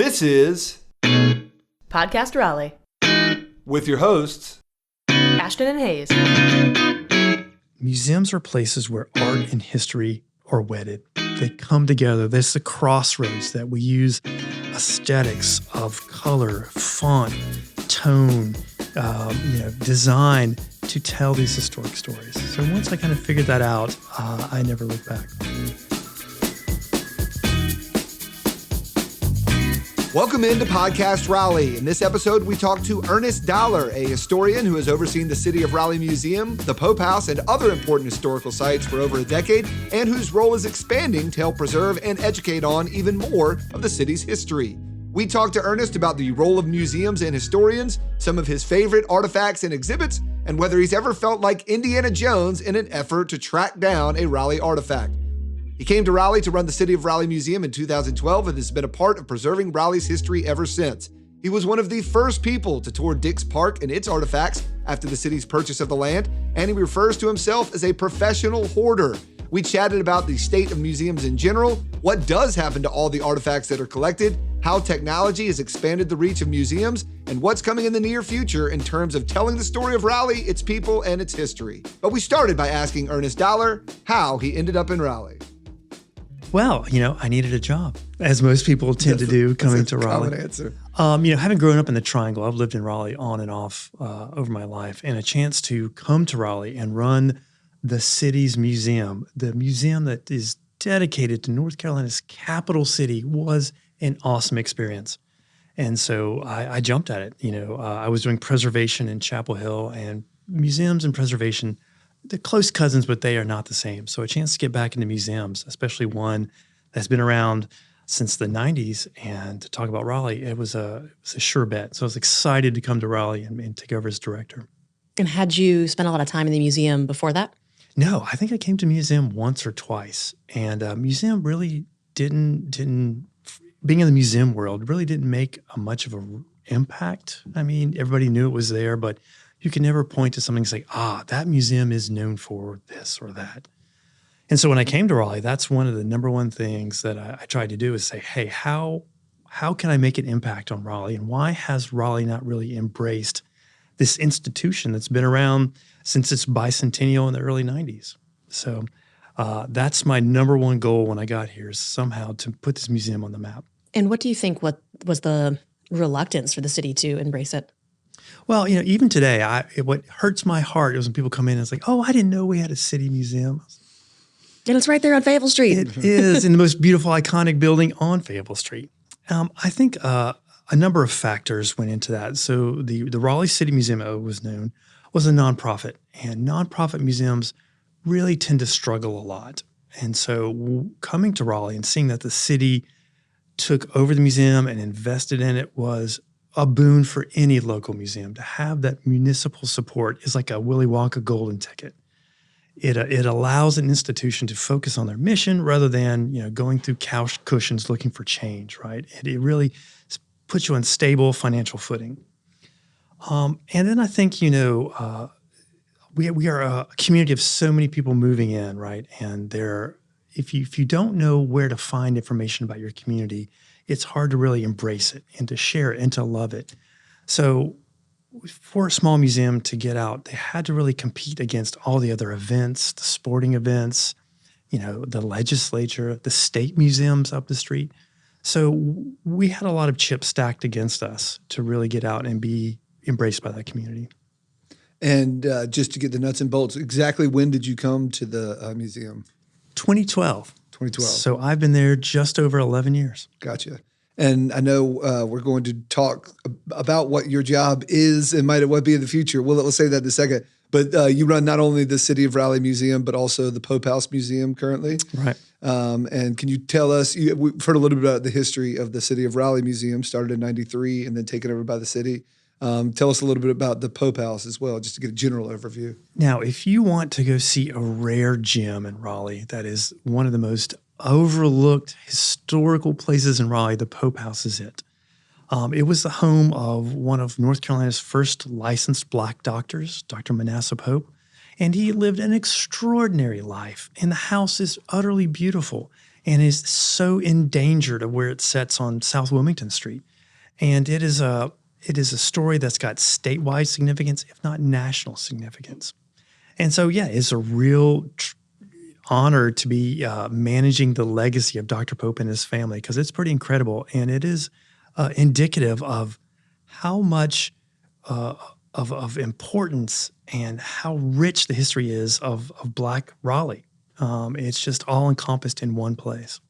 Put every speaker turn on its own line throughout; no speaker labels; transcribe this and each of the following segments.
This is
Podcast Raleigh
with your hosts,
Ashton and Hayes.
Museums are places where art and history are wedded. They come together. There's the crossroads that we use aesthetics of color, font, tone, design to tell these historic stories. So once I kind of figured that out, I never looked back.
Welcome into Podcast Raleigh. In this episode, we talk to Ernest Dollar, a historian who has overseen the City of Raleigh Museum, the Pope House, and other important historical sites for over a decade, and whose role is expanding to help preserve and educate on even more of the city's history. We talked to Ernest about the role of museums and historians, some of his favorite artifacts and exhibits, and whether he's ever felt like Indiana Jones in an effort to track down a Raleigh artifact. He came to Raleigh to run the City of Raleigh Museum in 2012 and has been a part of preserving Raleigh's history ever since. He was one of the first people to tour Dix Park and its artifacts after the city's purchase of the land, and he refers to himself as a professional hoarder. We chatted about the state of museums in general, what does happen to all the artifacts that are collected, how technology has expanded the reach of museums, and what's coming in the near future in terms of telling the story of Raleigh, its people, and its history. But we started by asking Ernest Dollar how he ended up in Raleigh.
Well, I needed a job, as most people tend to do coming to Raleigh.
Common answer.
Having grown up in the Triangle, I've lived in Raleigh on and off over my life, and a chance to come to Raleigh and run the city's museum, the museum that is dedicated to North Carolina's capital city, was an awesome experience. And so I jumped at it. I was doing preservation in Chapel Hill, and museums and preservation, they're close cousins, but they are not the same. So a chance to get back into museums, especially one that's been around since the 90s, and to talk about Raleigh, it was a sure bet. So I was excited to come to Raleigh and take over as director.
And had you spent a lot of time in the museum before that?
No, I think I came to museum once or twice, and museum really didn't being in the museum world really didn't make much of an impact. I mean, everybody knew it was there, but you can never point to something and say, that museum is known for this or that. And so when I came to Raleigh, that's one of the number one things that I tried to do is say, hey, how can I make an impact on Raleigh? And why has Raleigh not really embraced this institution that's been around since its bicentennial in the early 90s? So that's my number one goal when I got here, is somehow to put this museum on the map.
And what do you think was the reluctance for the city to embrace it?
Well, even today, what hurts my heart is when people come in and it's like, I didn't know we had a city museum.
And it's right there on Fayetteville Street.
It is in the most beautiful, iconic building on Fayetteville Street. I think a number of factors went into that. So the Raleigh City Museum, was known, was a nonprofit. And nonprofit museums really tend to struggle a lot. And so coming to Raleigh and seeing that the city took over the museum and invested in it was a boon for any local museum. To have that municipal support is like a Willy Wonka golden ticket. It allows an institution to focus on their mission rather than going through couch cushions looking for change, right? It really puts you on stable financial footing. And then I think we are a community of so many people moving in, right? And if you don't know where to find information about your community, it's hard to really embrace it and to share it and to love it. So for a small museum to get out, they had to really compete against all the other events, the sporting events, the legislature, the state museums up the street. So we had a lot of chips stacked against us to really get out and be embraced by that community.
And just to get the nuts and bolts, exactly when did you come to the museum?
2012.
2012.
So I've been there just over 11 years.
Gotcha. And I know we're going to talk about what your job is and might what be in the future. We'll say that in a second. But you run not only the City of Raleigh Museum, but also the Pope House Museum currently.
Right.
And can you tell us, we've heard a little bit about the history of the City of Raleigh Museum, started in 93 and then taken over by the city. Tell us a little bit about the Pope House as well, just to get a general overview.
Now, if you want to go see a rare gem in Raleigh, that is one of the most overlooked historical places in Raleigh, the Pope House is it. It was the home of one of North Carolina's first licensed Black doctors, Dr. Manasseh Pope, and he lived an extraordinary life. And the house is utterly beautiful. and is so endangered of where it sits on South Wilmington Street. And it is a story that's got statewide significance, if not national significance. And so, yeah, it's a real honor to be managing the legacy of Dr. Pope and his family, because it's pretty incredible. And it is indicative of how much of importance and how rich the history is of Black Raleigh. It's just all encompassed in one place.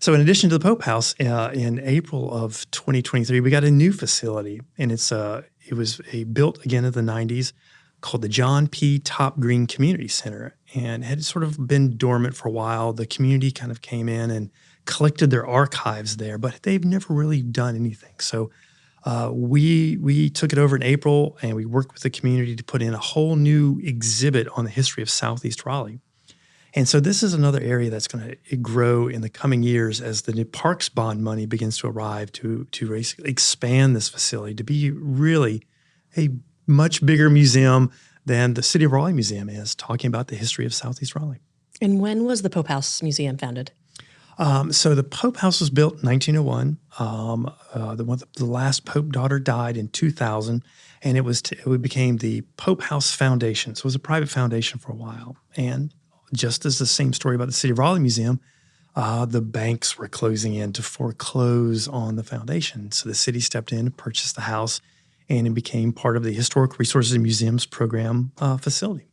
So in addition to the Pope House, in April of 2023, we got a new facility, and it was built again in the 90s, called the John P. Top Green Community Center, and had sort of been dormant for a while. The community kind of came in and collected their archives there, but they've never really done anything. So we took it over in April, and we worked with the community to put in a whole new exhibit on the history of Southeast Raleigh. And so this is another area that's going to grow in the coming years as the new Parks Bond money begins to arrive to basically expand this facility to be really a much bigger museum than the City of Raleigh Museum is, talking about the history of Southeast Raleigh.
And when was the Pope House Museum founded?
So the Pope House was built in 1901. The last Pope daughter died in 2000, and it became the Pope House Foundation. So it was a private foundation for a while. And just as the same story about the City of Raleigh Museum, the banks were closing in to foreclose on the foundation. So the city stepped in and purchased the house, and it became part of the Historic Resources and Museums Program facility.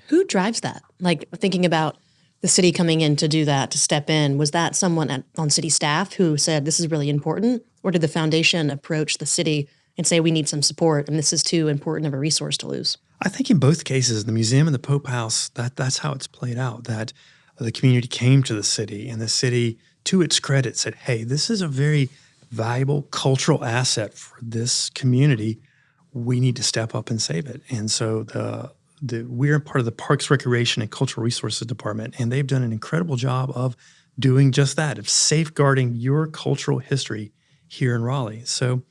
Who drives that? Like, thinking about the city coming in to do that, to step in, was that someone on city staff who said this is really important? Or did the foundation approach the city and say we need some support and this is too important of a resource to lose?
I think in both cases, the museum and the Pope House, that's how it's played out, that the community came to the city, and the city, to its credit, said, hey, this is a very valuable cultural asset for this community. We need to step up and save it. And so we're part of the Parks, Recreation, and Cultural Resources Department, and they've done an incredible job of doing just that, of safeguarding your cultural history here in Raleigh. So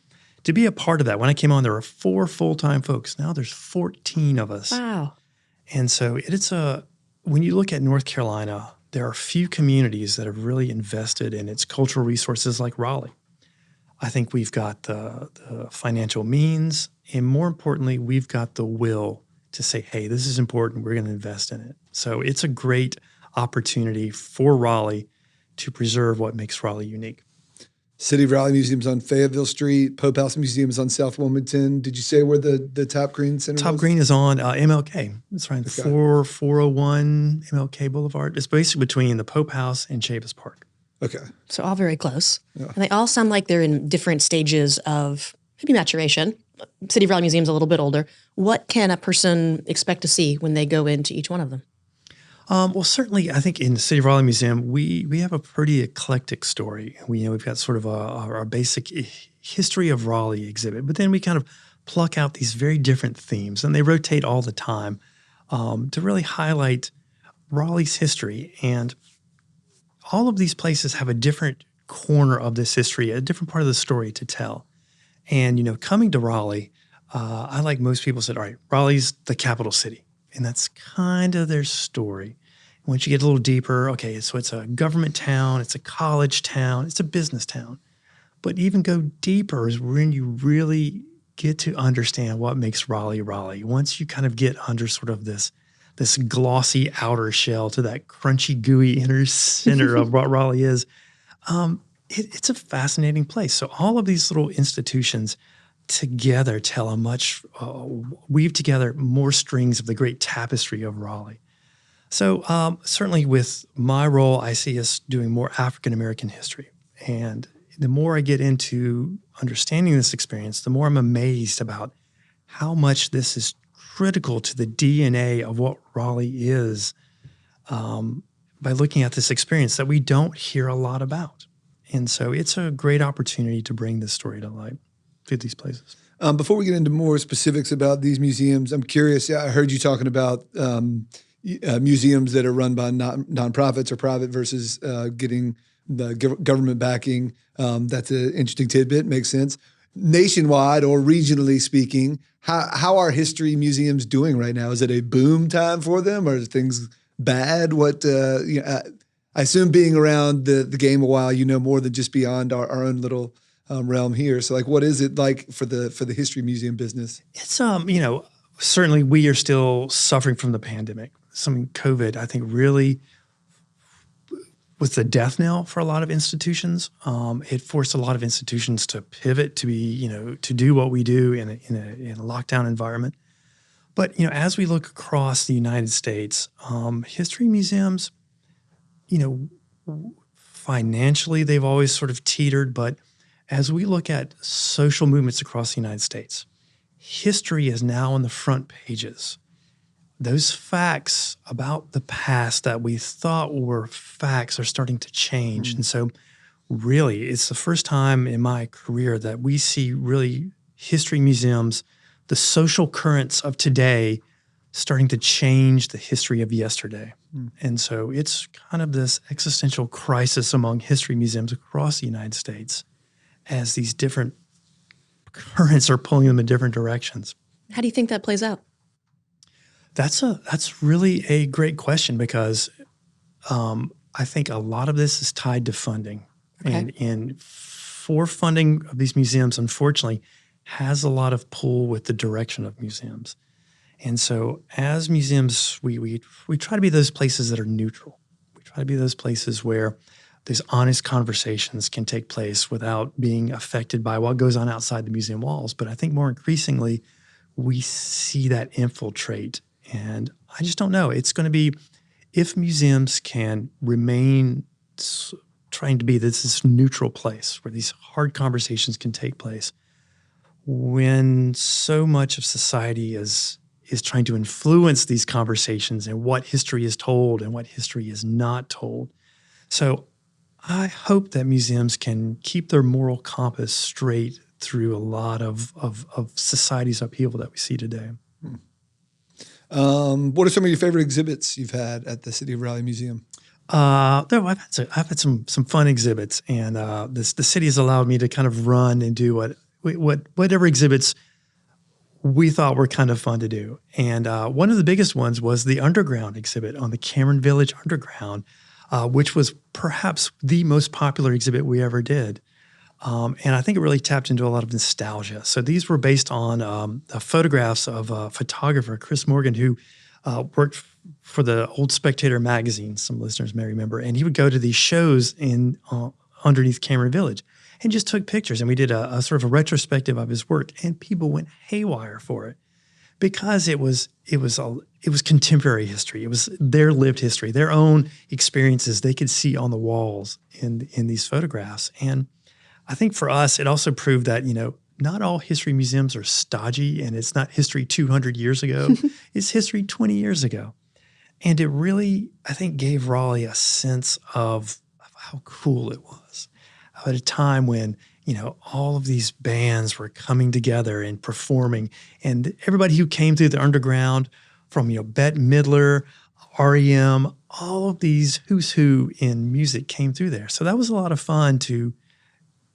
to be a part of that, when I came on, there were 4 full-time folks. Now there's 14 of us.
Wow.
And so when you look at North Carolina, there are few communities that have really invested in its cultural resources like Raleigh. I think we've got the financial means, and more importantly, we've got the will to say, hey, this is important, we're going to invest in it. So it's a great opportunity for Raleigh to preserve what makes Raleigh unique.
City of Raleigh Museum's on Fayetteville Street. Pope House Museum is on South Wilmington. Did you say where the Top Green Center
Top
was?
Green is on MLK. It's right,
Okay.
401 MLK Boulevard. It's basically between the Pope House and Chavis Park.
Okay.
So all very close.
Yeah.
And they all sound like they're in different stages of maybe maturation. City of Raleigh Museum's a little bit older. What can a person expect to see when they go into each one of them?
Well, certainly, I think in the City of Raleigh Museum, we have a pretty eclectic story. We've got sort of our basic history of Raleigh exhibit, but then we kind of pluck out these very different themes, and they rotate all the time to really highlight Raleigh's history. And all of these places have a different corner of this history, a different part of the story to tell. And, coming to Raleigh, I, like most people, said, all right, Raleigh's the capital city. And that's kind of their story. Once you get a little deeper, okay, so it's a government town, it's a college town, it's a business town. But even go deeper is when you really get to understand what makes Raleigh Raleigh. Once you kind of get under sort of this glossy outer shell to that crunchy, gooey inner center of what Raleigh is, it's a fascinating place. So all of these little institutions together tell weave together more strings of the great tapestry of Raleigh. So certainly with my role, I see us doing more African-American history. And the more I get into understanding this experience, the more I'm amazed about how much this is critical to the DNA of what Raleigh is by looking at this experience that we don't hear a lot about. And so it's a great opportunity to bring this story to light through these places.
Before we get into more specifics about these museums, I'm curious. I heard you talking about museums that are run by nonprofits or private versus getting the government backing. That's an interesting tidbit. Makes sense. Nationwide or regionally speaking, how are history museums doing right now? Is it a boom time for them, or are things bad? I assume being around the game a while, you know more than just beyond our own little realm here. So like, what is it like for the history museum business?
It's certainly we are still suffering from the pandemic. Some COVID, I think, really was the death knell for a lot of institutions. It forced a lot of institutions to pivot to be, to do what we do in a lockdown environment. But as we look across the United States, history museums, financially they've always sort of teetered. But as we look at social movements across the United States, history is now on the front pages. Those facts about the past that we thought were facts are starting to change. And so really, it's the first time in my career that we see really history museums, the social currents of today, starting to change the history of yesterday. And so it's kind of this existential crisis among history museums across the United States as these different currents are pulling them in different directions.
How do you think that plays out?
That's really a great question because I think a lot of this is tied to funding.
Okay.
And for funding of these museums, unfortunately, has a lot of pull with the direction of museums. And so as museums, we try to be those places that are neutral. We try to be those places where these honest conversations can take place without being affected by what goes on outside the museum walls. But I think more increasingly, we see that infiltrate. And I just don't know. It's going to be, if museums can remain trying to be this neutral place where these hard conversations can take place, when so much of society is trying to influence these conversations and what history is told and what history is not told. So I hope that museums can keep their moral compass straight through a lot of society's upheaval that we see today.
What are some of your favorite exhibits you've had at the City of Raleigh Museum?
I've had some fun exhibits, and the city has allowed me to kind of run and do whatever exhibits we thought were kind of fun to do. And one of the biggest ones was the Underground exhibit on the Cameron Village Underground, which was perhaps the most popular exhibit we ever did. And I think it really tapped into a lot of nostalgia. So these were based on photographs of a photographer, Chris Morgan, who worked for the Old Spectator magazine, some listeners may remember. And he would go to these shows in underneath Cameron Village and just took pictures. And we did a sort of a retrospective of his work, and people went haywire for it because it was contemporary history. It was their lived history, their own experiences they could see on the walls in these photographs. And I think for us, it also proved that, not all history museums are stodgy, and it's not history 200 years ago. It's history 20 years ago. And it really, I think, gave Raleigh a sense of how cool it was at a time when, all of these bands were coming together and performing. And everybody who came through the Underground, from, Bette Midler, REM, all of these who's who in music came through there. So that was a lot of fun to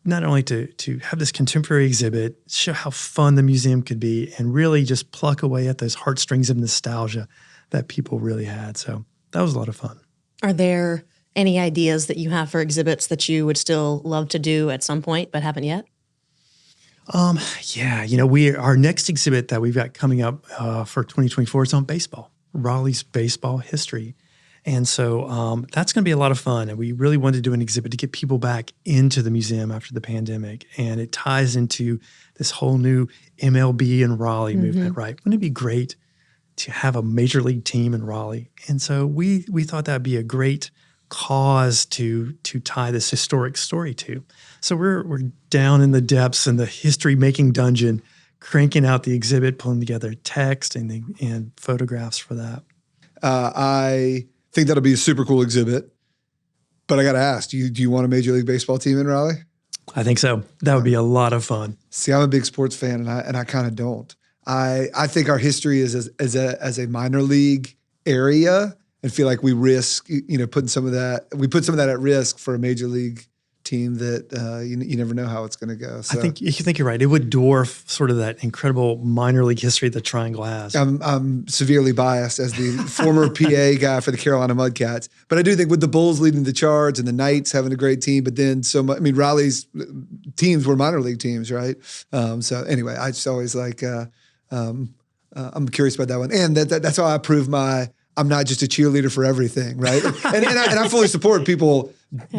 not only to have this contemporary exhibit, show how fun the museum could be, and really just pluck away at those heartstrings of nostalgia that people really had. So that was a lot of fun.
Are there any ideas that you have for exhibits that you would still love to do at some point but haven't yet? Our next exhibit that we've got coming up for 2024 is on baseball, Raleigh's baseball history. And so that's going to be a lot of fun. And we really wanted to do an exhibit to get people back into the museum after the pandemic. And it ties into this whole new MLB and Raleigh movement, right? Wouldn't it be great to have a major league team in Raleigh? And so we thought that'd be a great cause to tie this historic story to. So we're down in the depths in the history-making dungeon, cranking out the exhibit, pulling together text and photographs for that.
I think that'll be a super cool exhibit. But I got to ask, do you want a Major League Baseball team in Raleigh?
I think so. That would be a lot of fun.
See, I'm a big sports fan, and I kind of don't. I think our history is as a minor league area, and feel like we risk, putting some of that. We put some of that at risk for a major league team that you never know how it's going to go. So
I think you're right. It would dwarf sort of that incredible minor league history that Triangle has.
I'm severely biased as the former PA guy for the Carolina Mudcats, but I do think with the Bulls leading the charge and the Knights having a great team, but then so much. I mean, Raleigh's teams were minor league teams, right? So anyway, I just always like. I'm curious about that one, and that's how I prove I'm not just a cheerleader for everything, right? and I fully support people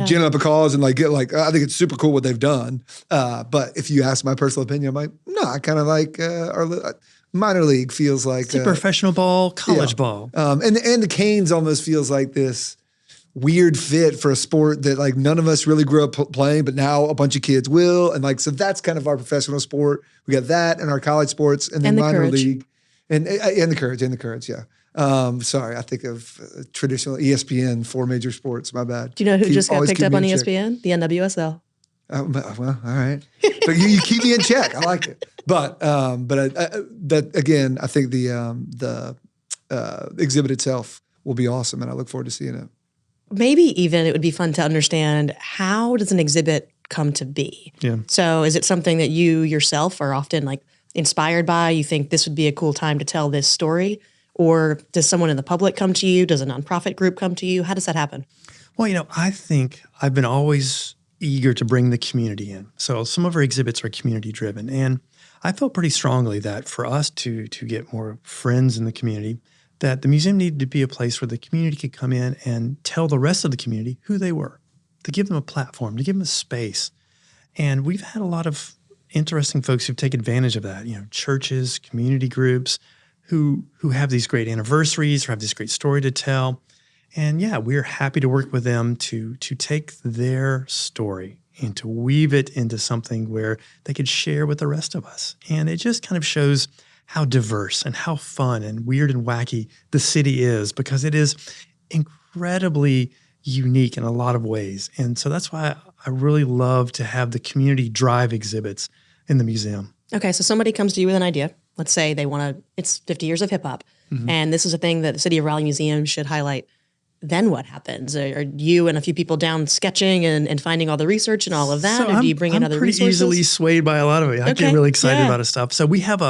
ginning up a cause and like I think it's super cool what they've done. But if you ask my personal opinion, I'm like, no, I kind of like our minor league feels like
it's professional ball, college ball,
and the Canes almost feels like this weird fit for a sport that like none of us really grew up playing, but now a bunch of kids will, and like so that's kind of our professional sport. We got that and our college sports, and then minor league, and the courage, yeah. Sorry, I think of traditional ESPN, 4 major sports. My bad.
Do you know who just got picked up on ESPN? The NWSL.
Well, all right. But you keep me in check. I like it. But that again, I think the exhibit itself will be awesome, and I look forward to seeing it.
Maybe even it would be fun to understand, how does an exhibit come to be?
Yeah.
So is it something that you yourself are often like inspired by? You think this would be a cool time to tell this story? Or does someone in the public come to you? Does a nonprofit group come to you? How does that happen?
Well, I think I've been always eager to bring the community in. So some of our exhibits are community driven. And I felt pretty strongly that for us to get more friends in the community, that the museum needed to be a place where the community could come in and tell the rest of the community who they were, to give them a platform, to give them a space. And we've had a lot of interesting folks who've taken advantage of that, churches, community groups who have these great anniversaries or have this great story to tell. And yeah, we're happy to work with them to take their story and to weave it into something where they could share with the rest of us. And it just kind of shows how diverse and how fun and weird and wacky the city is, because it is incredibly unique in a lot of ways. And so that's why I really love to have the community drive exhibits in the museum.
Okay, so somebody comes to you with an idea. Let's say they it's 50 years of hip hop, and this is a thing that the City of Raleigh Museum should highlight. Then what happens? Are you and a few people down sketching and finding all the research and all of that?
So
or do you bring in other resources?
I'm pretty easily swayed by a lot of it. I get really excited about this stuff. So we have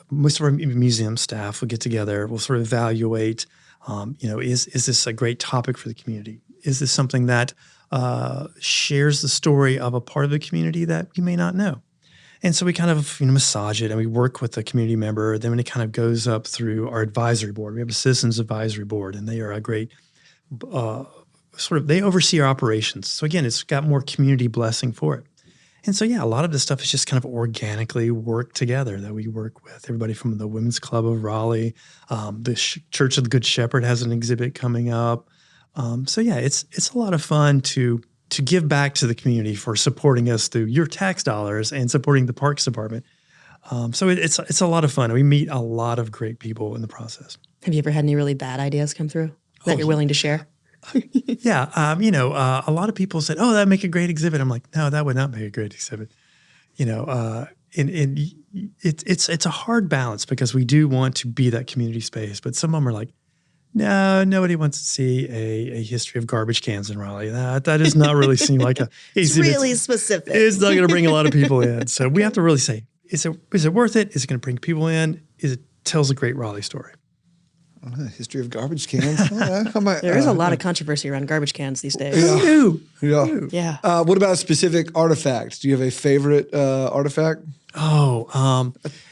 most of our museum staff will get together. We'll sort of evaluate, is this a great topic for the community? Is this something that shares the story of a part of the community that you may not know? And so we kind of massage it, and we work with the community member. Then when it kind of goes up through our advisory board, we have a citizens advisory board, and they are a great they oversee our operations. So again, it's got more community blessing for it. And so, yeah, a lot of this stuff is just kind of organically worked together, that we work with everybody from the Women's Club of Raleigh. The Church of the Good Shepherd has an exhibit coming up. So yeah, it's a lot of fun to give back to the community for supporting us through your tax dollars and supporting the Parks Department. So it's a lot of fun. We meet a lot of great people in the process.
Have you ever had any really bad ideas come through that you're willing to share?
Yeah. A lot of people said, oh, that'd make a great exhibit. I'm like, no, that would not make a great exhibit. And it's a hard balance, because we do want to be that community space, but some of them are like, no, nobody wants to see a history of garbage cans in Raleigh. That does not really seem like a
it's really specific.
It's not going to bring a lot of people in. So we have to really say, is it worth it? Is it going to bring people in? Tells a great Raleigh story?
History of garbage cans.
There is a lot of controversy around garbage cans these days.
Yeah. What about a specific artifact? Do you have a favorite artifact?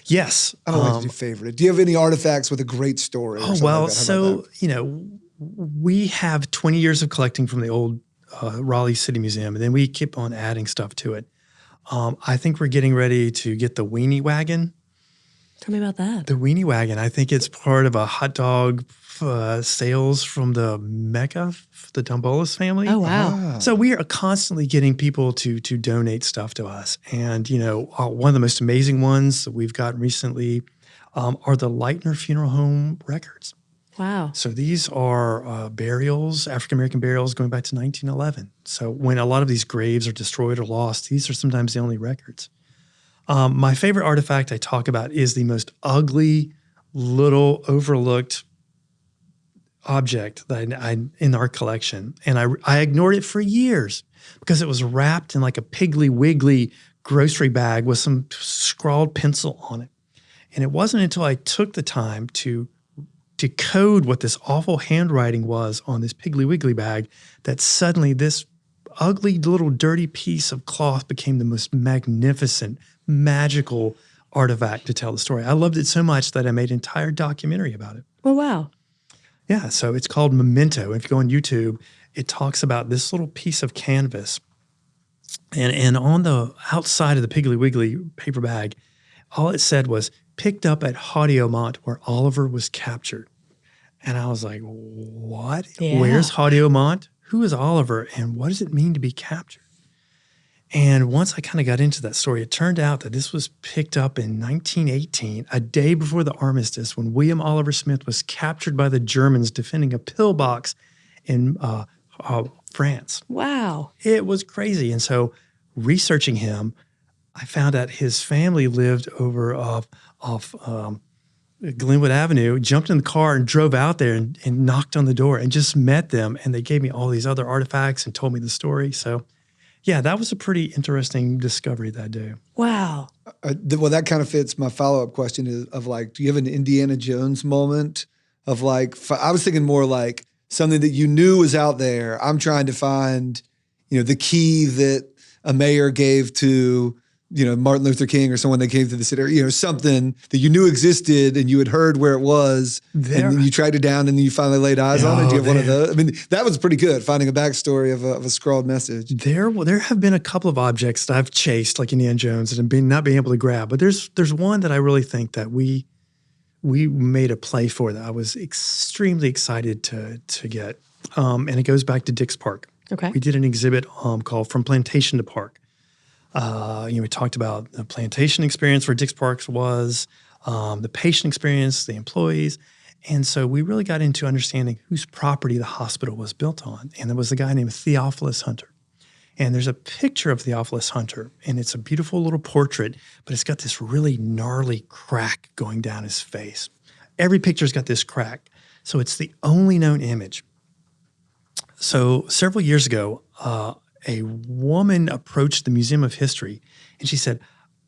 Yes.
I don't like to do favorite. Do you have any artifacts with a great story?
We have 20 years of collecting from the old Raleigh City Museum, and then we keep on adding stuff to it. I think we're getting ready to get the weenie wagon.
Tell me about that.
The weenie wagon. I think it's part of a hot dog sales from the Mecca, the Dumbolis family.
Oh, wow.
So we are constantly getting people to donate stuff to us. And, one of the most amazing ones that we've gotten recently are the Leitner Funeral Home records.
Wow.
So these are burials, African-American burials going back to 1911. So when a lot of these graves are destroyed or lost, these are sometimes the only records. My favorite artifact I talk about is the most ugly, little, overlooked object that I in our collection, and I ignored it for years because it was wrapped in like a Piggly Wiggly grocery bag with some scrawled pencil on it. And it wasn't until I took the time to decode what this awful handwriting was on this Piggly Wiggly bag that suddenly this ugly little dirty piece of cloth became the most magnificent, magical artifact to tell the story. I loved it so much that I made an entire documentary about it.
Oh, wow.
Yeah, so it's called Memento. If you go on YouTube, it talks about this little piece of canvas. And on the outside of the Piggly Wiggly paper bag, all it said was, picked up at Haudiomont where Oliver was captured. And I was like, what?
Yeah.
Where's Haudiomont? Who is Oliver? And what does it mean to be captured? And once I kind of got into that story, it turned out that this was picked up in 1918, a day before the armistice, when William Oliver Smith was captured by the Germans defending a pillbox in France.
Wow.
It was crazy. And so researching him, I found out his family lived over off Glenwood Avenue, jumped in the car and drove out there and knocked on the door and just met them. And they gave me all these other artifacts and told me the story. So yeah, that was a pretty interesting discovery that day.
Wow.
Well, that kind of fits my follow-up question of like, do you have an Indiana Jones moment of like, I was thinking more like something that you knew was out there. I'm trying to find, the key that a mayor gave to, Martin Luther King or someone that came to the city, or, something that you knew existed and you had heard where it was, and then you tracked it down and then you finally laid eyes on it. Do you have one of those? I mean, that was pretty good, finding a backstory of a scrawled message.
There have been a couple of objects that I've chased, like Indiana Jones, and not being able to grab. But there's one that I really think that we made a play for that I was extremely excited to get, and it goes back to Dix Park.
Okay.
We did an exhibit called From Plantation to Park. We talked about the plantation experience where Dix Park was, the patient experience, the employees. And so we really got into understanding whose property the hospital was built on. And there was a guy named Theophilus Hunter. And there's a picture of Theophilus Hunter, and it's a beautiful little portrait, but it's got this really gnarly crack going down his face. Every picture's got this crack. So it's the only known image. So several years ago, a woman approached the Museum of History, and she said,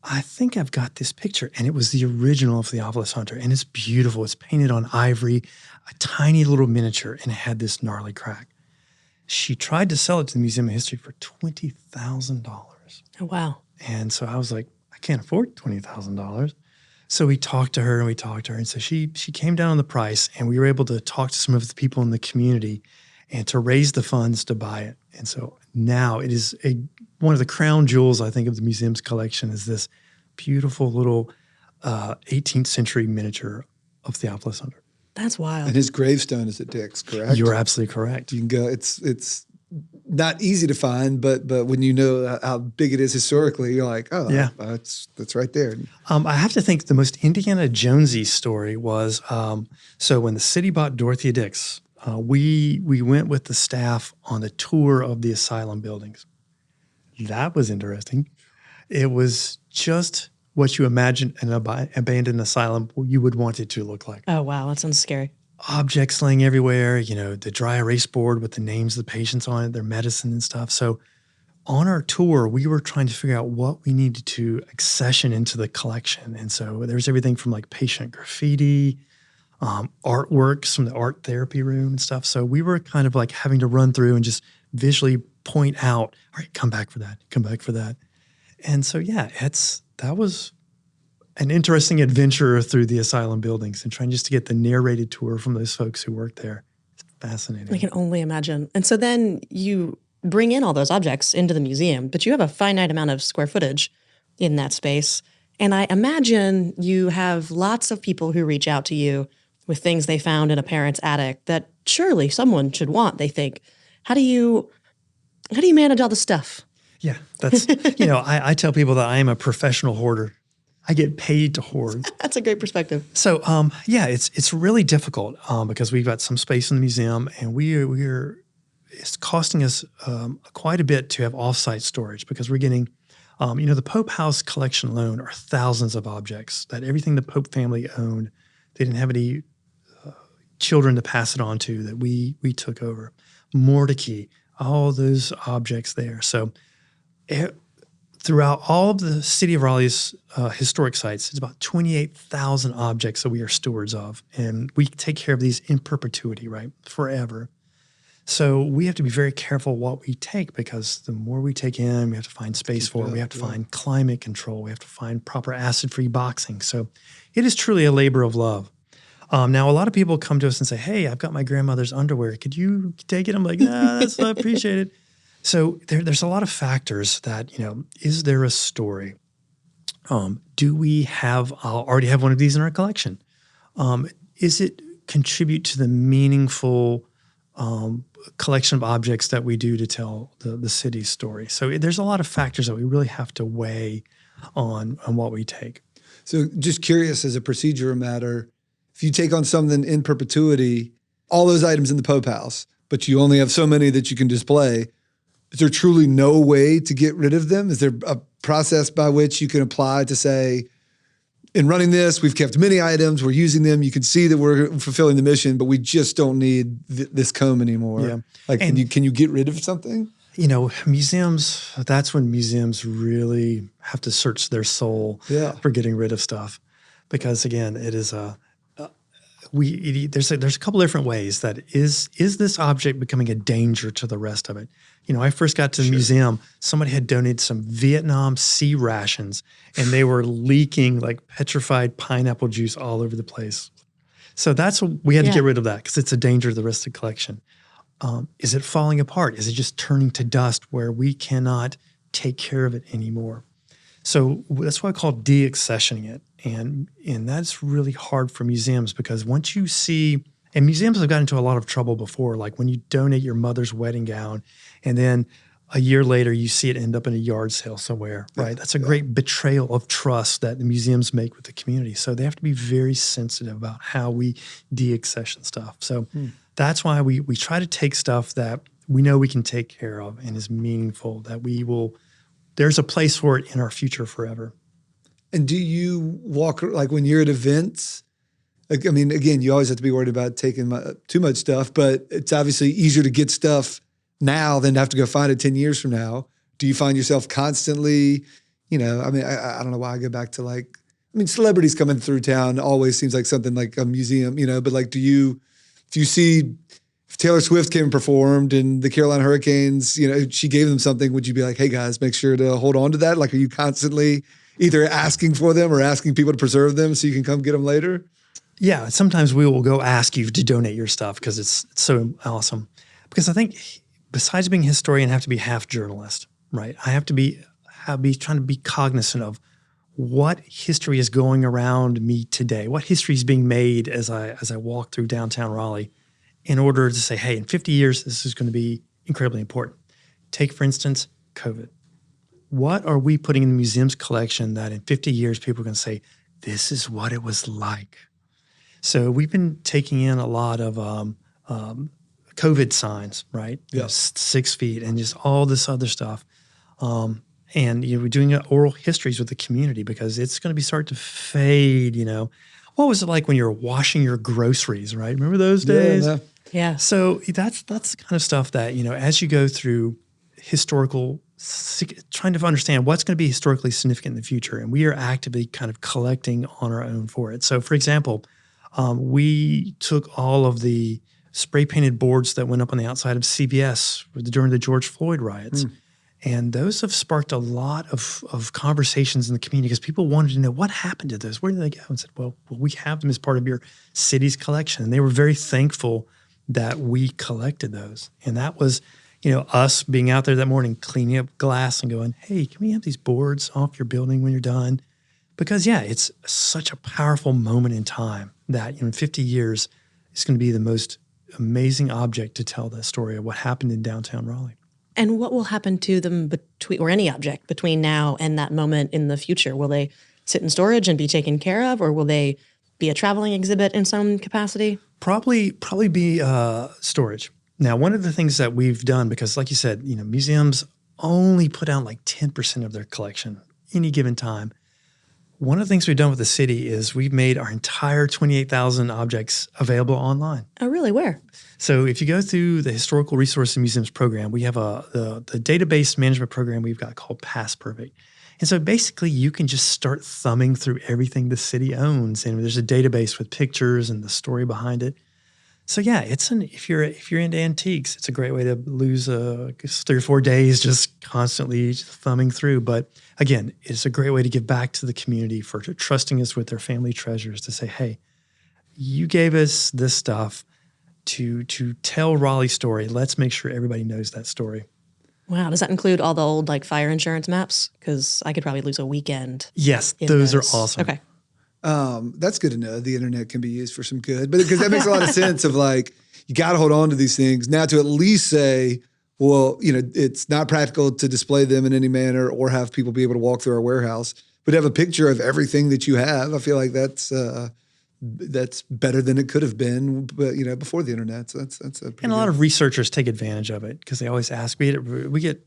I think I've got this picture. And it was the original of Theophilus Hunter, and it's beautiful. It's painted on ivory, a tiny little miniature, and it had this gnarly crack. She tried to sell it to the Museum of History for $20,000.
Oh, wow.
And so I was like, I can't afford $20,000. So we talked to her. And so she came down on the price, and we were able to talk to some of the people in the community and to raise the funds to buy it. And so now it is one of the crown jewels, I think, of the museum's collection is this beautiful little 18th century miniature of Theophilus Hunter.
That's wild.
And his gravestone is at Dix, correct?
You're absolutely correct.
You can go. It's not easy to find, but when you know how big it is historically, you're like, oh, yeah, that's right there.
I have to think the most Indiana Jonesy story was so when the city bought Dorothea Dix, we went with the staff on a tour of the asylum buildings. That was interesting. It was just what you imagine an abandoned asylum you would want it to look like.
Oh, wow. That sounds scary.
Objects laying everywhere, the dry erase board with the names of the patients on it, their medicine and stuff. So on our tour, we were trying to figure out what we needed to accession into the collection. And so there's everything from like patient graffiti, artworks from the art therapy room and stuff. So we were kind of like having to run through and just visually point out, all right, come back for that. And so, yeah, that was an interesting adventure through the asylum buildings and trying just to get the narrated tour from those folks who worked there. It's fascinating.
I can only imagine. And so then you bring in all those objects into the museum, but you have a finite amount of square footage in that space. And I imagine you have lots of people who reach out to you with things they found in a parent's attic that surely someone should want, they think. How do you manage all the stuff?
Yeah, that's, I tell people that I am a professional hoarder. I get paid to hoard.
That's a great perspective.
So, it's really difficult because we've got some space in the museum, and it's costing us quite a bit to have off-site storage because we're getting, the Pope House collection alone are thousands of objects that everything the Pope family owned. They didn't have any children to pass it on to that we took over. Mordecai, all those objects there. So throughout all of the City of Raleigh's historic sites, it's about 28,000 objects that we are stewards of. And we take care of these in perpetuity, right? Forever. So we have to be very careful what we take, because the more we take in, we have to find space for it. We have to find climate control. We have to find proper acid-free boxing. So it is truly a labor of love. Now, a lot of people come to us and say, hey, I've got my grandmother's underwear. Could you take it? I'm like, nah, that's not appreciated. So there's a lot of factors that, is there a story? Do we already have one of these in our collection? Is it contribute to the meaningful collection of objects that we do to tell the city's story? So there's a lot of factors that we really have to weigh on what we take.
So just curious, as a procedural matter, if you take on something in perpetuity, all those items in the Pope House, but you only have so many that you can display, is there truly no way to get rid of them? Is there a process by which you can apply to say, in running this, we've kept many items, we're using them, you can see that we're fulfilling the mission, but we just don't need this comb anymore. Yeah. Like, can you get rid of something?
Museums, that's when museums really have to search their soul for getting rid of stuff. Because again, it is there's a couple different ways that is this object becoming a danger to the rest of it? I first got to the museum, somebody had donated some Vietnam sea rations, and they were leaking like petrified pineapple juice all over the place. So that's what we had to get rid of, that because it's a danger to the rest of the collection. Is it falling apart? Is it just turning to dust where we cannot take care of it anymore? So that's why I call de-accessioning it. And that's really hard for museums, because once you see, and museums have gotten into a lot of trouble before, like when you donate your mother's wedding gown and then a year later you see it end up in a yard sale somewhere, right? That's a great betrayal of trust that the museums make with the community. So they have to be very sensitive about how we de-accession stuff. So that's why we try to take stuff that we know we can take care of and is meaningful, that there's a place for it in our future forever.
And do you walk, like when you're at events, like, I mean, again, you always have to be worried about taking too much stuff, but it's obviously easier to get stuff now than to have to go find it 10 years from now. Do you find yourself constantly, I don't know why I go back to celebrities coming through town always seems like something like a museum, but like, if Taylor Swift came and performed and the Carolina Hurricanes, she gave them something, would you be like, hey guys, make sure to hold on to that? Like, are you constantly either asking for them or asking people to preserve them so you can come get them later?
Yeah, sometimes we will go ask you to donate your stuff because it's so awesome. Because I think besides being a historian, I have to be half journalist, right? I have to be trying to be cognizant of what history is going around me today, what history is being made as I walk through downtown Raleigh, in order to say, hey, in 50 years, this is going to be incredibly important. Take, for instance, COVID. What are we putting in the museum's collection that in 50 years, people are going to say, this is what it was like? So we've been taking in a lot of COVID signs, right?
Yeah. 6
feet and just all this other stuff. And we're doing oral histories with the community because it's going to be starting to fade, What was it like when you were washing your groceries, right? Remember those days?
Yeah.
So that's the kind of stuff that, as you go through trying to understand what's going to be historically significant in the future, and we are actively kind of collecting on our own for it. So, for example, we took all of the spray painted boards that went up on the outside of CBS during the George Floyd riots. And those have sparked a lot of conversations in the community because people wanted to know what happened to those. Where did they go? And said, well, we have them as part of your city's collection. And they were very thankful that we collected those. And that was, us being out there that morning, cleaning up glass and going, hey, can we have these boards off your building when you're done? Because, it's such a powerful moment in time that in 50 years, it's going to be the most amazing object to tell the story of what happened in downtown Raleigh.
And what will happen to them or any object between now and that moment in the future? Will they sit in storage and be taken care of, or will they be a traveling exhibit in some capacity?
Probably be storage. Now, one of the things that we've done, because like you said, museums only put out like 10% of their collection any given time. One of the things we've done with the city is we've made our entire 28,000 objects available online.
Oh, really? Where?
So if you go through the Historical Resources and Museums program, we have the database management program we've got called Past Perfect. And so basically you can just start thumbing through everything the city owns. And there's a database with pictures and the story behind it. So yeah, if you're into antiques, it's a great way to lose 3 or 4 days just constantly thumbing through. But again, it's a great way to give back to the community for trusting us with their family treasures to say, hey, you gave us this stuff to tell Raleigh's story. Let's make sure everybody knows that story.
Wow. Does that include all the old like fire insurance maps? Because I could probably lose a weekend.
Yes, those are awesome.
Okay.
That's good to know. The internet can be used for some good, but because that makes a lot of sense of like, you got to hold on to these things now to at least say, well, it's not practical to display them in any manner or have people be able to walk through our warehouse, but have a picture of everything that you have. I feel like that's better than it could have been, but before the internet. So that's
and a lot of researchers take advantage of it because they always ask. We get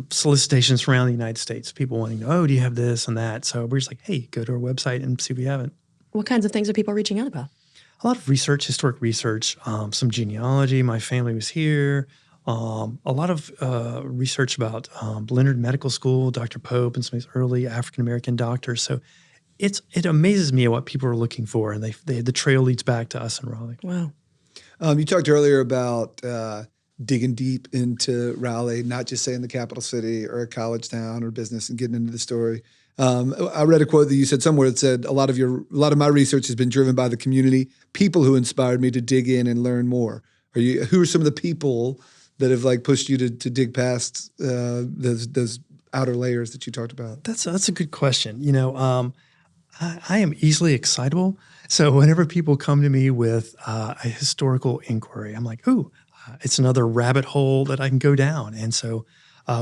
solicitations from around the United States, people wanting to know, oh, do you have this and that? So we're just like, hey, go to our website and see if we have it.
What kinds of things are people reaching out about?
A lot of research, historic research, some genealogy. My family was here. A lot of research about Leonard Medical School, Dr. Pope, and some of these early African-American doctors. So it amazes me what people are looking for, and the trail leads back to us in Raleigh.
Wow.
You talked earlier about digging deep into Raleigh, not just saying the capital city or a college town or business and getting into the story. I read a quote that you said somewhere that said a lot of my research has been driven by the community, people who inspired me to dig in and learn more. Who are some of the people that have like pushed you to dig past those outer layers that you talked about?
That's a good question. I am easily excitable. So whenever people come to me with a historical inquiry, I'm like, ooh, it's another rabbit hole that I can go down. And so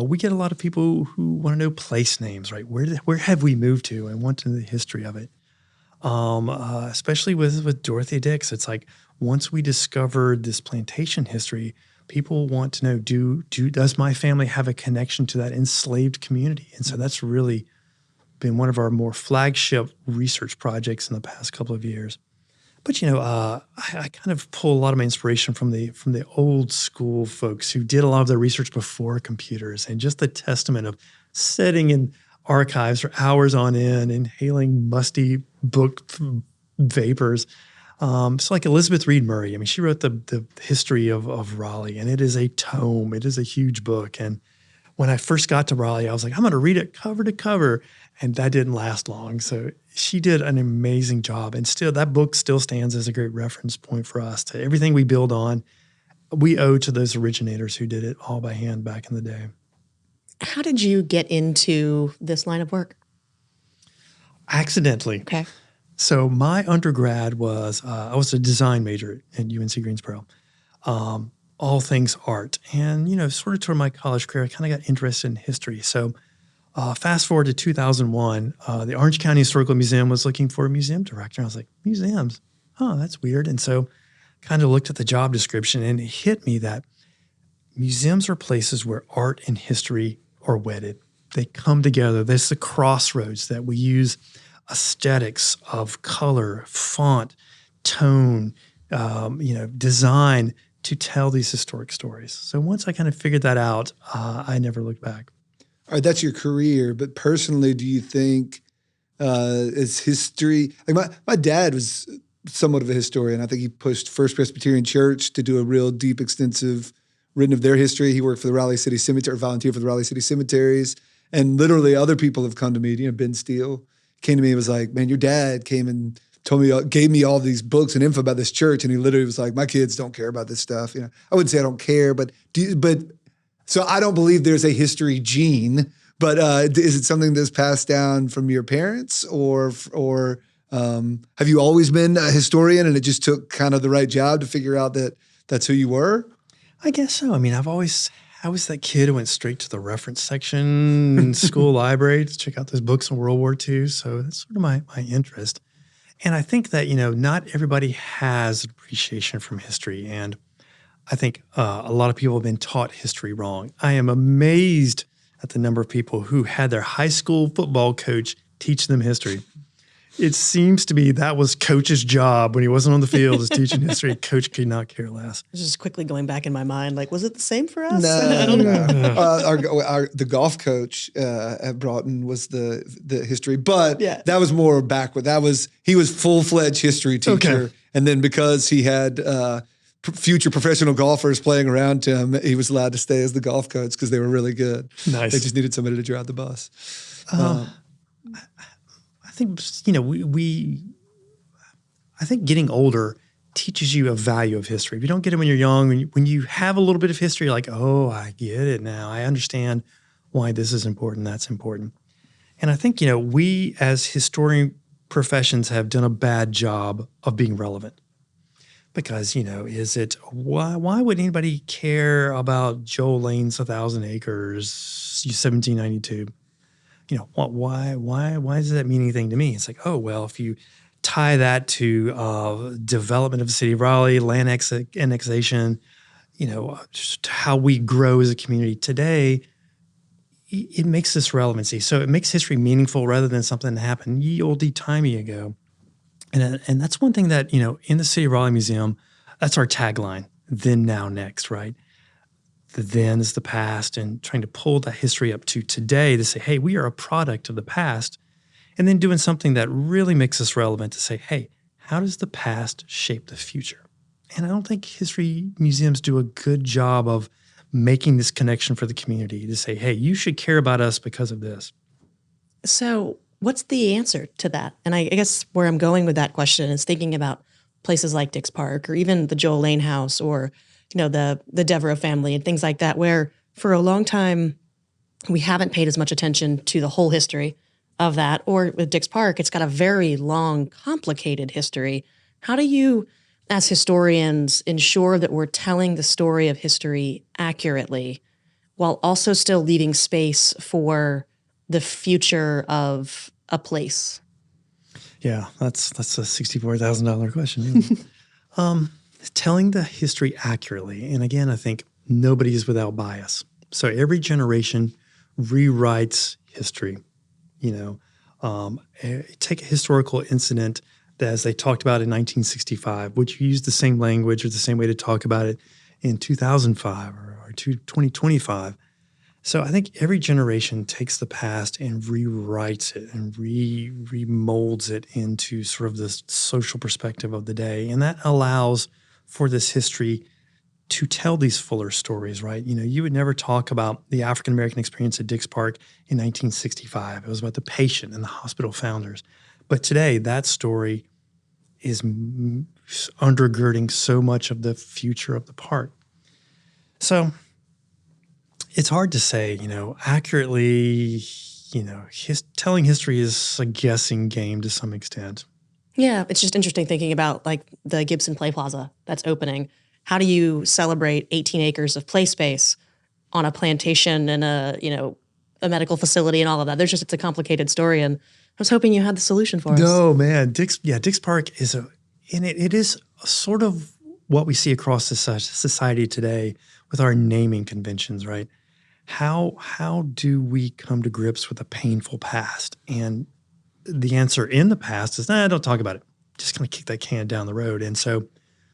we get a lot of people who want to know place names, right? Where have we moved to and want to know the history of it. Especially with Dorothy Dix, it's like once we discovered this plantation history, people want to know, does my family have a connection to that enslaved community? And so that's really been one of our more flagship research projects in the past couple of years. But I kind of pull a lot of my inspiration from the old school folks who did a lot of their research before computers, and just the testament of sitting in archives for hours on end, inhaling musty book vapors. So like Elizabeth Reed Murray, I mean, she wrote the history of Raleigh, and it is a tome. It is a huge book. And when I first got to Raleigh, I was like, I'm going to read it cover to cover. And that didn't last long. So she did an amazing job. And still, that book still stands as a great reference point for us. To everything we build on, we owe to those originators who did it all by hand back in the day.
How did you get into this line of work?
Accidentally.
Okay.
So my undergrad was, I was a design major at UNC Greensboro. All things art. And, sort of toward my college career, I kind of got interested in history. So fast forward to 2001, the Orange County Historical Museum was looking for a museum director. I was like, museums? Oh, that's weird. And so kind of looked at the job description, and it hit me that museums are places where art and history are wedded. They come together. There's the crossroads that we use aesthetics of color, font, tone, design to tell these historic stories. So once I kind of figured that out, I never looked back.
All right, that's your career, but personally, do you think is history, like my dad was somewhat of a historian. I think he pushed First Presbyterian Church to do a real deep, extensive written of their history. He worked for the Raleigh City Cemetery, volunteered for the Raleigh City Cemeteries, and literally other people have come to me, Ben Steele came to me and was like, man, your dad came and told me, gave me all these books and info about this church, and he literally was like, my kids don't care about this stuff. I wouldn't say I don't care, but so I don't believe there's a history gene, but is it something that's passed down from your parents, or have you always been a historian and it just took kind of the right job to figure out that that's who you were?
I guess so. I mean, I was that kid who went straight to the reference section in school library to check out those books on World War II. So that's sort of my interest. And I think that, not everybody has appreciation from history. And I think a lot of people have been taught history wrong. I am amazed at the number of people who had their high school football coach teach them history. It seems to be that was Coach's job when he wasn't on the field, is teaching history. Coach could not care less.
Just quickly going back in my mind, like, was it the same for us?
No,
I don't know.
The golf coach at Broughton was the history, but
Yeah.
that was more backward. He was full-fledged history teacher,
Okay.
and then because he had future professional golfers playing around him, he was allowed to stay as the golf coach because they were really good.
Nice.
They just needed somebody to drive the bus.
I think, I think getting older teaches you a value of history. If you don't get it when you're young, when you have a little bit of history, you're like, oh, I get it now. I understand why this is important, that's important. And I think, we as historian professions have done a bad job of being relevant. Because, why would anybody care about Joel Lane's 1,000 Acres, 1792? Why does that mean anything to me? It's like, oh, well, if you tie that to development of the city of Raleigh, land annexation, just how we grow as a community today, it makes this relevancy. So it makes history meaningful rather than something that happened ye olde timey ago. And that's one thing that, in the City of Raleigh Museum, that's our tagline, then, now, next, right? The then is the past, and trying to pull that history up to today to say, hey, we are a product of the past, and then doing something that really makes us relevant to say, hey, how does the past shape the future? And I don't think history museums do a good job of making this connection for the community to say, hey, you should care about us because of this.
So what's the answer to that? And I guess where I'm going with that question is thinking about places like Dix Park or even the Joel Lane House or the Devereaux family and things like that, where for a long time we haven't paid as much attention to the whole history of that. Or with Dix Park, it's got a very long, complicated history. How do you, as historians, ensure that we're telling the story of history accurately while also still leaving space for the future of a place?
Yeah, that's a $64,000 question. Telling the history accurately. And again, I think nobody is without bias. So every generation rewrites history. Take a historical incident that, as they talked about in 1965, would you use the same language or the same way to talk about it in 2005 or 2025? So I think every generation takes the past and rewrites it and remolds it into sort of this social perspective of the day. And that allows for this history to tell these fuller stories, right? You would never talk about the African-American experience at Dix Park in 1965. It was about the patient and the hospital founders. But today, that story is undergirding so much of the future of the park. So it's hard to say, accurately, telling history is a guessing game to some extent.
Yeah, it's just interesting thinking about like the Gibson Play Plaza that's opening. How do you celebrate 18 acres of play space on a plantation and a medical facility and all of that? It's a complicated story, and I was hoping you had the solution for us.
No, man, Dix Park is it is sort of what we see across this society today with our naming conventions, right? How do we come to grips with a painful past? And the answer in the past is, don't talk about it. Just going to kick that can down the road. And so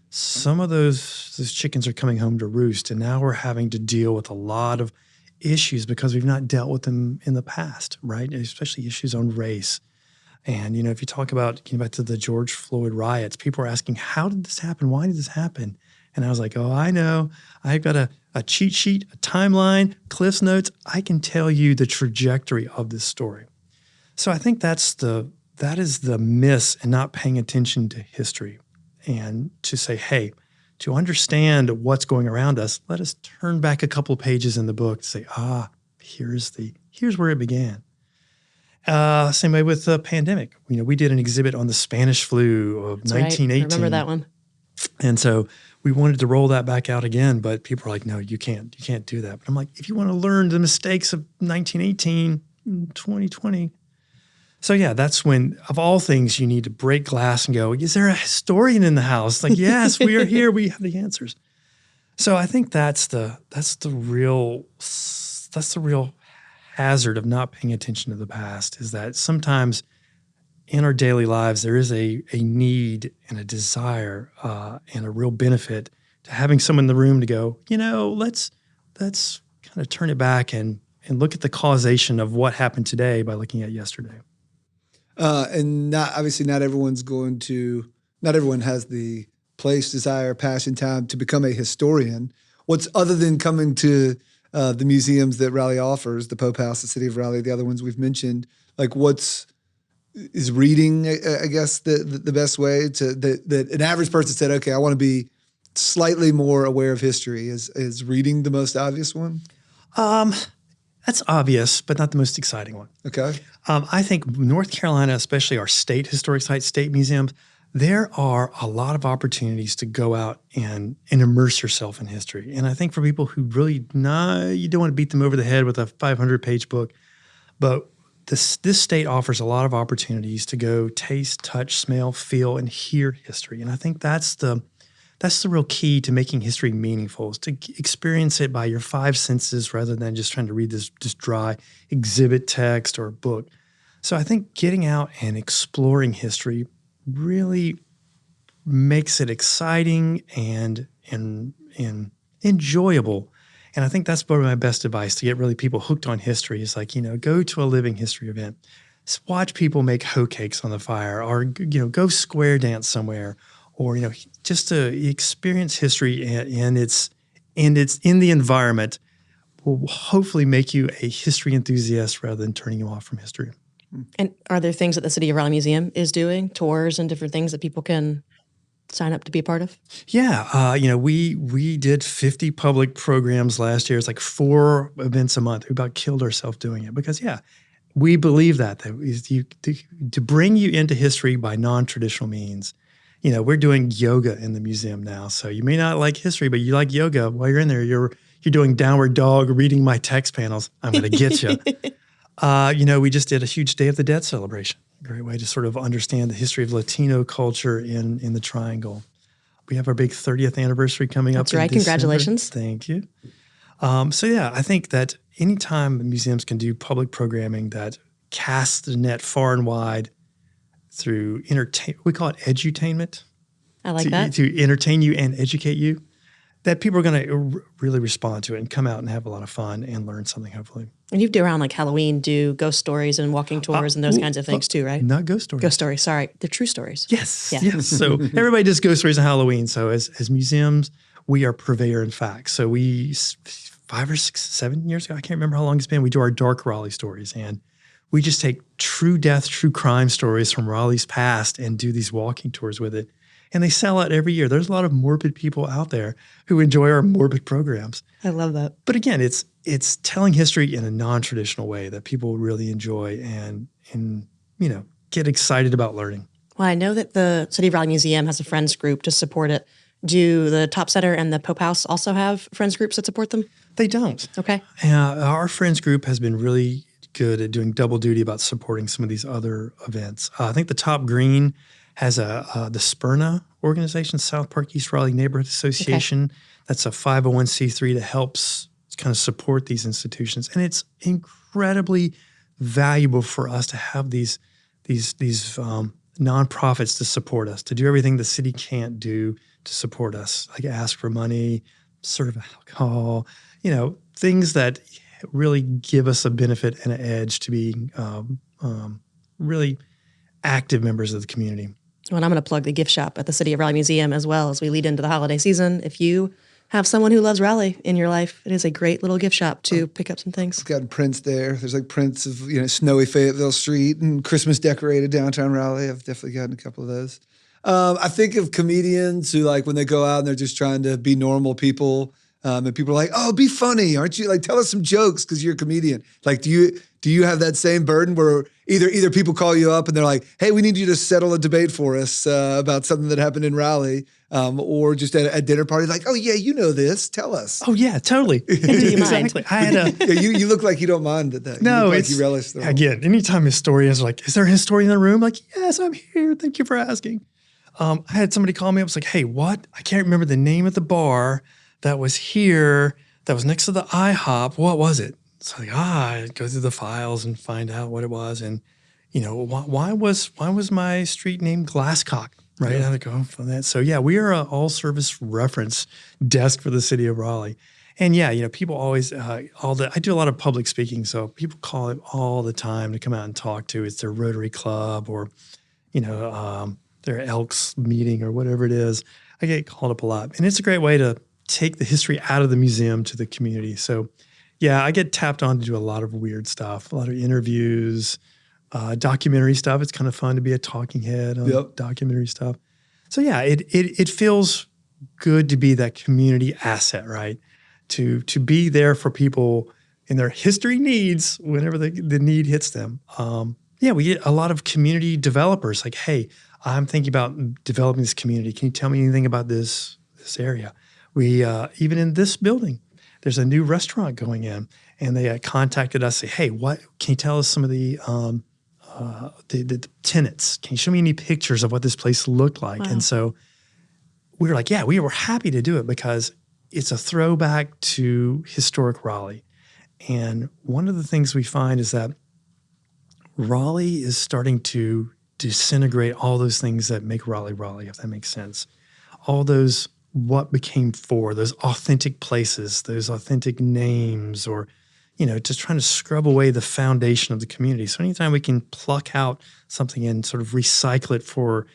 some of those chickens are coming home to roost, and now we're having to deal with a lot of issues because we've not dealt with them in the past, right? Especially issues on race. And, if you talk about, getting back to the George Floyd riots, people are asking, how did this happen? Why did this happen? And I was like, oh, I know. I've got a cheat sheet, a timeline, Cliff's Notes. I can tell you the trajectory of this story. So I think that is the miss in not paying attention to history, and to say, hey, to understand what's going around us, let us turn back a couple of pages in the book to say, here's where it began. Same way with the pandemic. We did an exhibit on the Spanish flu of 1918.
Right. I remember that one.
And so we wanted to roll that back out again, but people are like, no, you can't do that. But I'm like, if you want to learn the mistakes of 1918, 2020. So yeah, that's when, of all things, you need to break glass and go, is there a historian in the house? Like, yes, we are here. We have the answers. So I think that's the real hazard of not paying attention to the past is that sometimes in our daily lives, there is a need and a desire and a real benefit to having someone in the room to go, let's kind of turn it back and look at the causation of what happened today by looking at yesterday.
And not everyone has the place, desire, passion, time to become a historian. What's other than coming to the museums that Raleigh offers, the Pope House, the City of Raleigh, the other ones we've mentioned, like is reading, I guess, the best way that an average person said, okay, I want to be slightly more aware of history. Is reading the most obvious one?
That's obvious, but not the most exciting one.
Okay.
I think North Carolina, especially our state historic sites, state museums, there are a lot of opportunities to go out and immerse yourself in history. And I think for people who really you don't want to beat them over the head with a 500-page book, but this state offers a lot of opportunities to go taste, touch, smell, feel, and hear history. And I think that's the real key to making history meaningful, is to experience it by your five senses rather than just trying to read this dry exhibit text or book. So I think getting out and exploring history really makes it exciting and enjoyable. And I think that's probably my best advice to get really people hooked on history is go to a living history event. Just watch people make hoe cakes on the fire, or, go square dance somewhere, or, just to experience history and it's in the environment will hopefully make you a history enthusiast rather than turning you off from history.
And are there things that the City of Raleigh Museum is doing, tours and different things that people can sign up to be a part of?
Yeah. We did 50 public programs last year. It's like 4 events a month. We about killed ourselves doing it because, we believe that to bring you into history by non-traditional means. We're doing yoga in the museum now. So you may not like history, but you like yoga. While you're in there, you're doing downward dog, reading my text panels. I'm going to get you. We just did a huge Day of the Dead celebration. Great way to sort of understand the history of Latino culture in the Triangle. We have our big 30th anniversary coming up.
That's right. Congratulations.
Thank you. I think that anytime museums can do public programming that casts the net far and wide through we call it edutainment.
I like that.
To entertain you and educate you, that people are going to really respond to it and come out and have a lot of fun and learn something, hopefully.
And you do around like Halloween, do ghost stories and walking tours and those kinds of things too, right?
Not ghost stories.
Ghost stories, sorry. They're true stories.
Yes.
Yeah.
Yes. So everybody does ghost stories on Halloween. So as museums, we are purveyor in fact. So 5 or 6, 7 years ago, I can't remember how long it's been, we do our Dark Raleigh stories. And we just take true death, true crime stories from Raleigh's past and do these walking tours with it. And they sell out every year. There's a lot of morbid people out there who enjoy our morbid programs.
I love that.
But again, it's telling history in a non-traditional way that people really enjoy and get excited about learning.
Well, I know that the City of Raleigh Museum has a friends group to support it. Do the Top Center and the Pope House also have friends groups that support them?
They don't.
Okay.
Our friends group has been really good at doing double duty about supporting some of these other events. I think the Top Green has the SPRNA organization, South Park East Raleigh Neighborhood Association. Okay. That's a 501c3 that helps kind of support these institutions. And it's incredibly valuable for us to have these nonprofits to support us, to do everything the city can't do to support us, like ask for money, serve alcohol, things that really give us a benefit and an edge to be really active members of the community.
Well, I'm going to plug the gift shop at the City of Raleigh Museum as well as we lead into the holiday season. If you have someone who loves Raleigh in your life, it is a great little gift shop to pick up some things.
I've gotten prints there. There's like prints of snowy Fayetteville Street and Christmas decorated downtown Raleigh. I've definitely gotten a couple of those. I think of comedians who when they go out and they're just trying to be normal people. And people are like, "Oh, be funny, aren't you? Tell us some jokes because you're a comedian." Do you have that same burden where either people call you up and they're like, "Hey, we need you to settle a debate for us about something that happened in Raleigh," or just at a dinner party, like, "Oh yeah, you know this, tell us."
Oh yeah, totally.
Do you mind?
Exactly. I had
you look like you don't mind that.
No,
you relish the role.
Again, anytime historians are like, "Is there a historian in the room?" Like, "Yes, I'm here. Thank you for asking." I had somebody call me up. Was like, "Hey, what? I can't remember the name of the bar that was here, that was next to the IHOP. What was it?" So I go through the files and find out what it was, and why was my street named Glasscock? Right, I go from that. So we are an all-service reference desk for the city of Raleigh, and people always I do a lot of public speaking, so people call it all the time to come out and talk to. It's their Rotary Club or their Elks meeting or whatever it is. I get called up a lot, and it's a great way to take the history out of the museum to the community. So, I get tapped on to do a lot of weird stuff, a lot of interviews, documentary stuff. It's kind of fun to be a talking head on documentary stuff. So, it feels good to be that community asset, right? To be there for people in their history needs whenever the need hits them. We get a lot of community developers like, hey, I'm thinking about developing this community. Can you tell me anything about this area? We even in this building, there's a new restaurant going in, and they contacted us. Say, hey, what can you tell us some of the tenants? Can you show me any pictures of what this place looked like? Wow. And so we were like, we were happy to do it because it's a throwback to historic Raleigh. And one of the things we find is that Raleigh is starting to disintegrate all those things that make Raleigh Raleigh, if that makes sense. All those what became those authentic places, those authentic names, or, just trying to scrub away the foundation of the community. So anytime we can pluck out something and sort of recycle it for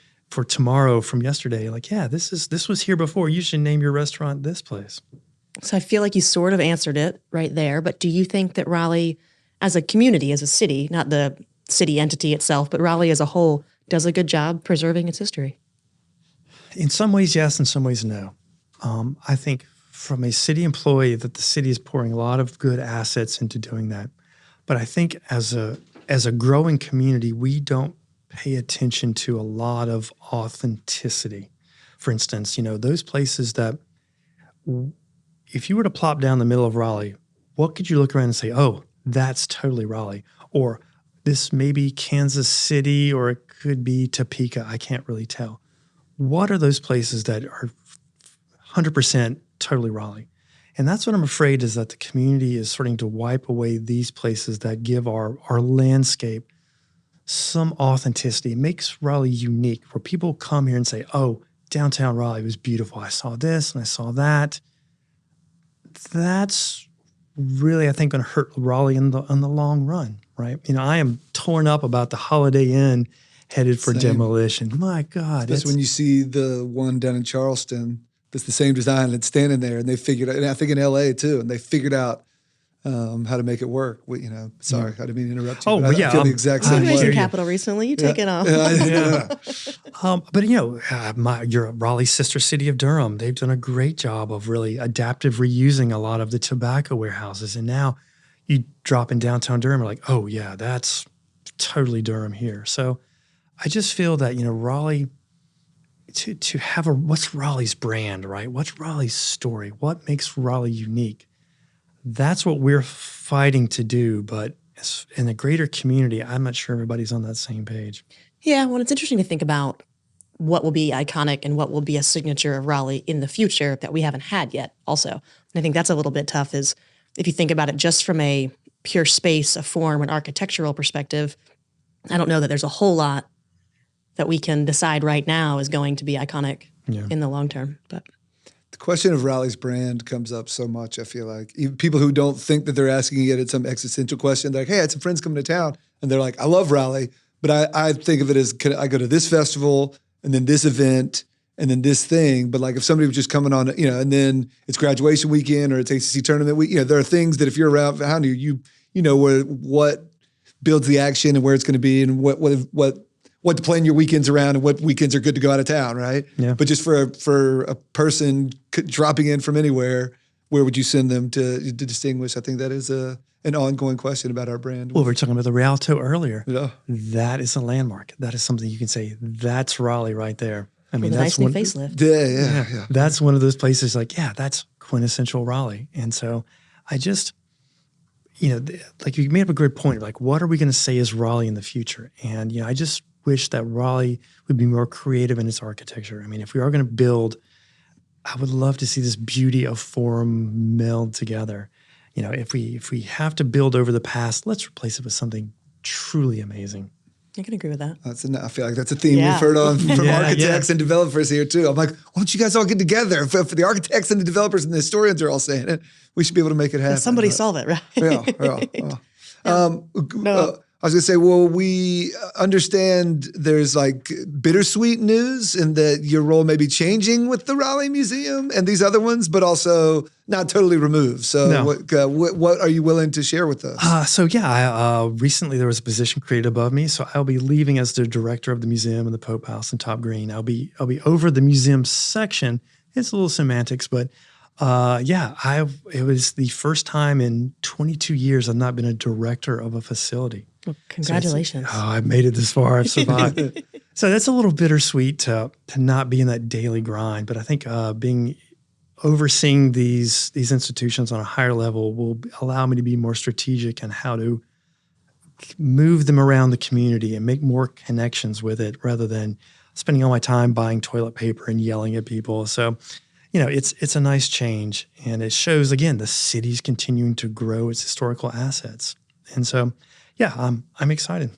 tomorrow from yesterday, like, this was here before. You should name your restaurant this place.
So I feel like you sort of answered it right there, but do you think that Raleigh as a community, as a city, not the city entity itself, but Raleigh as a whole, does a good job preserving its history?
In some ways, yes. In some ways, no. I think from a city employee that the city is pouring a lot of good assets into doing that. But I think as a growing community, we don't pay attention to a lot of authenticity. For instance, those places that if you were to plop down the middle of Raleigh, what could you look around and say, oh, that's totally Raleigh? Or this may be Kansas City, or it could be Topeka. I can't really tell. What are those places that are 100% totally Raleigh? And that's what I'm afraid is that the community is starting to wipe away these places that give our landscape some authenticity. It makes Raleigh unique, where people come here and say, oh, downtown Raleigh was beautiful. I saw this and I saw that. That's really, I think, going to hurt Raleigh in the long run, right? I am torn up about the Holiday Inn headed for demolition. My God.
That's when you see the one down in Charleston that's the same design and it's standing there, and they figured out, and I think in LA too, and they figured out how to make it work. Sorry, I didn't mean to interrupt you. I feel the exact same way.
You raised capital recently. You take it off.
But your Raleigh sister city of Durham, they've done a great job of really adaptive reusing a lot of the tobacco warehouses. And now you drop in downtown Durham, you're like, oh yeah, that's totally Durham here. So I just feel that, Raleigh, to have what's Raleigh's brand, right? What's Raleigh's story? What makes Raleigh unique? That's what we're fighting to do. But in the greater community, I'm not sure everybody's on that same page.
Yeah, well, it's interesting to think about what will be iconic and what will be a signature of Raleigh in the future that we haven't had yet also. And I think that's a little bit tough is if you think about it just from a pure space, a form, an architectural perspective, I don't know that there's a whole lot that we can decide right now is going to be iconic in the long term. But
the question of Raleigh's brand comes up so much, I feel like. Even people who don't think that they're asking it, it's some existential question. They're like, hey, I had some friends coming to town, and they're like, I love Raleigh, but I think of it as, I go to this festival, and then this event, and then this thing. But like if somebody was just coming on, and then it's graduation weekend or it's ACC tournament week, there are things that if you're around, how do you know what builds the action and where it's going to be and what to plan your weekends around and what weekends are good to go out of town, right?
Yeah.
But just for a person dropping in from anywhere, where would you send them to distinguish? I think that is an ongoing question about our brand.
Well, we were talking about the Rialto earlier.
Yeah.
That is a landmark. That is something you can say, that's Raleigh right there. I mean,
that's
nice
new facelift.
Yeah.
That's one of those places like, that's quintessential Raleigh. And so I just, like you made up a good point, like what are we going to say is Raleigh in the future? And, I just wish that Raleigh would be more creative in its architecture. I mean, if we are going to build, I would love to see this beauty of form meld together. if we have to build over the past, let's replace it with something truly amazing.
I can agree with that.
I feel like that's a theme we've heard on from architects and developers here too. I'm like, why don't you guys all get together? If the architects and the developers and the historians are all saying it, we should be able to make it happen.
Somebody solve it, right?
Yeah. I was going to say, well, we understand there's like bittersweet news in that your role may be changing with the Raleigh Museum and these other ones, but also not totally removed. So what are you willing to share with us?
Recently there was a position created above me. So I'll be leaving as the director of the museum and the Pope House in Top Green. I'll be over the museum section. It's a little semantics, but it was the first time in 22 years I've not been a director of a facility.
Well, congratulations.
I've made it this far. I've survived. So that's a little bittersweet to not be in that daily grind. But I think overseeing these institutions on a higher level will allow me to be more strategic in how to move them around the community and make more connections with it rather than spending all my time buying toilet paper and yelling at people. So, it's a nice change. And it shows, again, the city's continuing to grow its historical assets. And so, I'm excited.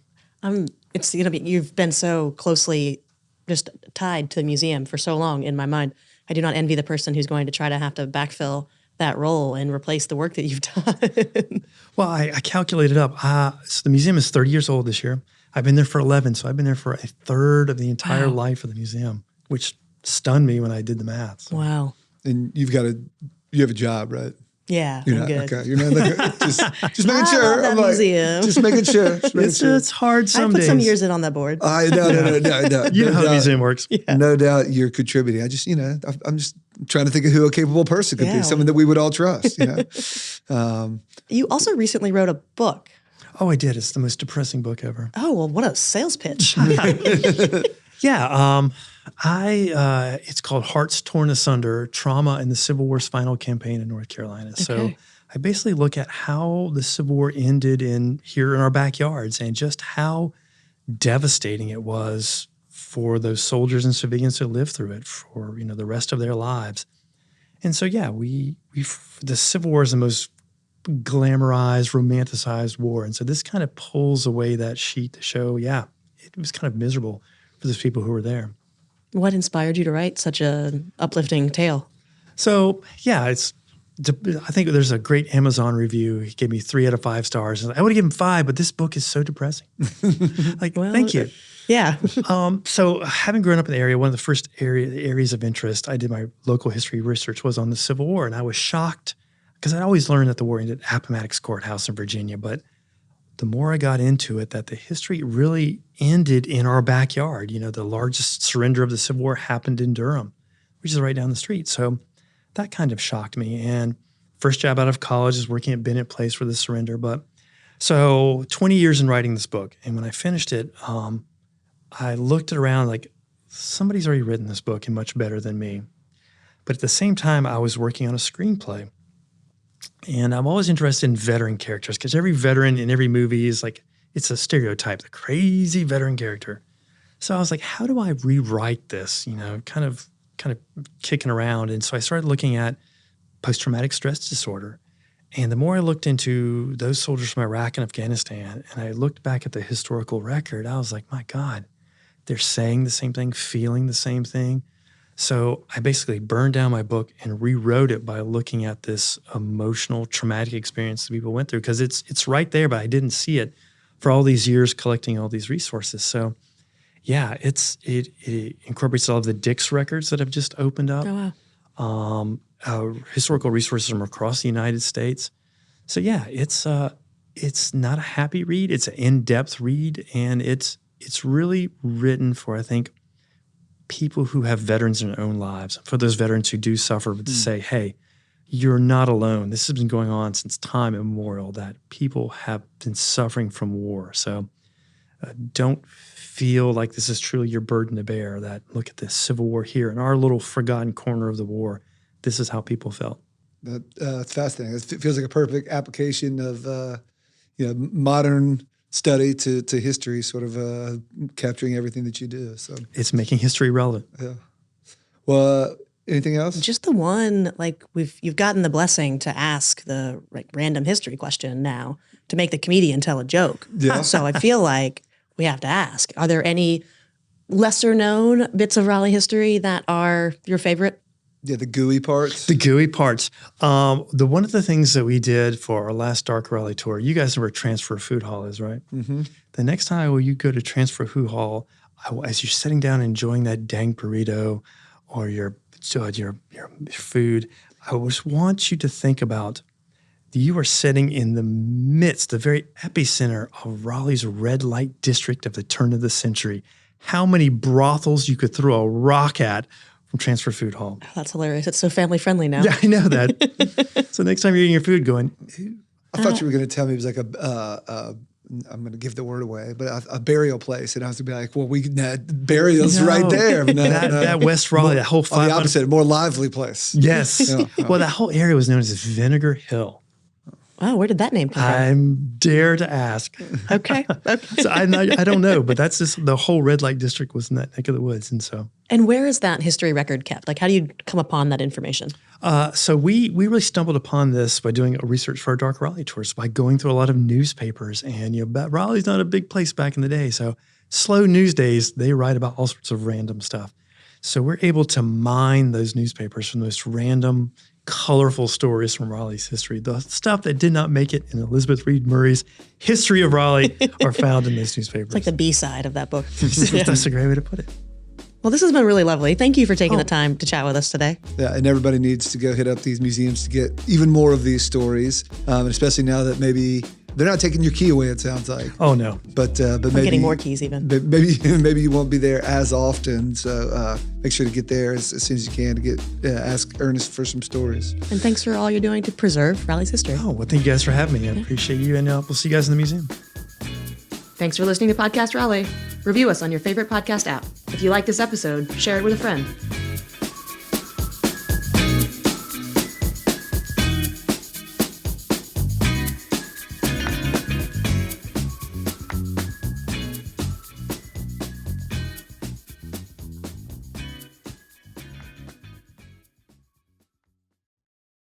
It's you've been so closely just tied to the museum for so long in my mind. I do not envy the person who's going to have to backfill that role and replace the work that you've done.
Well, I calculated up. So the museum is 30 years old this year. I've been there for 11, so I've been there for a third of the entire life of the museum, which stunned me when I did the math. So.
Wow.
And you have a job, right?
Yeah,
I'm good. Okay, you're not just making sure.
That museum.
Just making sure.
It's hard some days.
I put some years in on that board.
No.
You know how the museum works.
Yeah. No doubt you're contributing. I'm just trying to think of who a capable person could be, someone that we would all trust.
You also recently wrote a book.
Oh, I did. It's the most depressing book ever.
Oh, well, what a sales pitch.
It's called Hearts Torn Asunder, Trauma in the Civil War's Final Campaign in North Carolina. Okay. So I basically look at how the Civil War ended here in our backyards and just how devastating it was for those soldiers and civilians who lived through it for, the rest of their lives. And so, the Civil War is the most glamorized, romanticized war. And so this kind of pulls away that sheet to show, it was kind of miserable for those people who were there.
What inspired you to write such an uplifting tale?
So, I think there's a great Amazon review. He gave me 3 out of 5 stars. I would have given 5, but this book is so depressing. Thank you.
Yeah.
So having grown up in the area, one of the first areas of interest I did my local history research was on the Civil War. And I was shocked because I'd always learned that the war ended at Appomattox Courthouse in Virginia. But the more I got into it, that the history really ended in our backyard. The largest surrender of the Civil War happened in Durham, which is right down the street. So that kind of shocked me. And first job out of college is working at Bennett Place for the surrender. But so 20 years in writing this book. And when I finished it, I looked around like somebody's already written this book and much better than me. But at the same time, I was working on a screenplay. And I'm always interested in veteran characters because every veteran in every movie is it's a stereotype, the crazy veteran character. So I was like, how do I rewrite this? Kind of kicking around. And so I started looking at post-traumatic stress disorder. And the more I looked into those soldiers from Iraq and Afghanistan, and I looked back at the historical record, I was like, my God, they're saying the same thing, feeling the same thing. So I basically burned down my book and rewrote it by looking at this emotional, traumatic experience that people went through because it's right there, but I didn't see it for all these years collecting all these resources. So it incorporates all of the Dix records that have just opened up.
Oh, wow.
Historical resources from across the United States. So it's not a happy read. It's an in-depth read, and it's really written for, I think, people who have veterans in their own lives, for those veterans who do suffer, but to say, hey, you're not alone. This has been going on since time immemorial, that people have been suffering from war. So don't feel like this is truly your burden to bear, that look at this Civil War here in our little forgotten corner of the war. This is how people felt.
That's fascinating. It feels like a perfect application of modern study to history, sort of capturing everything that you do. So
it's making history relevant.
Yeah. Well, Anything else?
Just the one, like you've gotten the blessing to ask the random history question now to make the comedian tell a joke.
Yeah.
So I feel like we have to ask, are there any lesser known bits of Raleigh history that are your favorite?
Yeah, the gooey parts.
The gooey parts. One of the things that we did for our last Dark Raleigh tour, you guys know where Transfer Food Hall is, right? Mm-hmm. The next time you go to Transfer Food Hall, as you're sitting down enjoying that dang burrito or your food, I just want you to think about you are sitting in the midst, the very epicenter of Raleigh's red light district of the turn of the century. How many brothels you could throw a rock at from Transfer Food Hall.
Oh, that's hilarious. It's so family friendly now.
Yeah, I know that. So next time you're eating your food going,
I thought you were going to tell me it was like I'm going to give the word away, but a burial place. And I was going to be like, well, burial's right there.
That West Raleigh, that whole 500.
The opposite, more lively place.
Yes. Well, that whole area was known as Vinegar Hill.
Oh, where did that name come from?
I dare to ask.
Okay.
So I don't know, but that's just the whole red light district was in that neck of the woods.
And where is that history record kept? Like, how do you come upon that information?
So we really stumbled upon this by doing a research for our Dark Raleigh tours, by going through a lot of newspapers. And Raleigh's not a big place back in the day. So slow news days, they write about all sorts of random stuff. So we're able to mine those newspapers from those random, colorful stories from Raleigh's history. The stuff that did not make it in Elizabeth Reed Murray's History of Raleigh are found in those newspapers.
It's like the B-side of that book.
That's a great way to put it.
Well, this has been really lovely. Thank you for taking the time to chat with us today.
Yeah, and everybody needs to go hit up these museums to get even more of these stories, especially now that maybe they're not taking your key away, it sounds like.
Oh, no.
But maybe
getting more keys even.
Maybe you won't be there as often. So make sure to get there as soon as you can to ask Ernest for some stories.
And thanks for all you're doing to preserve Raleigh's history.
Oh, well, thank you guys for having me. I appreciate you, and we'll see you guys in the museum.
Thanks for listening to Podcast Raleigh. Review us on your favorite podcast app. If you like this episode, share it with a friend.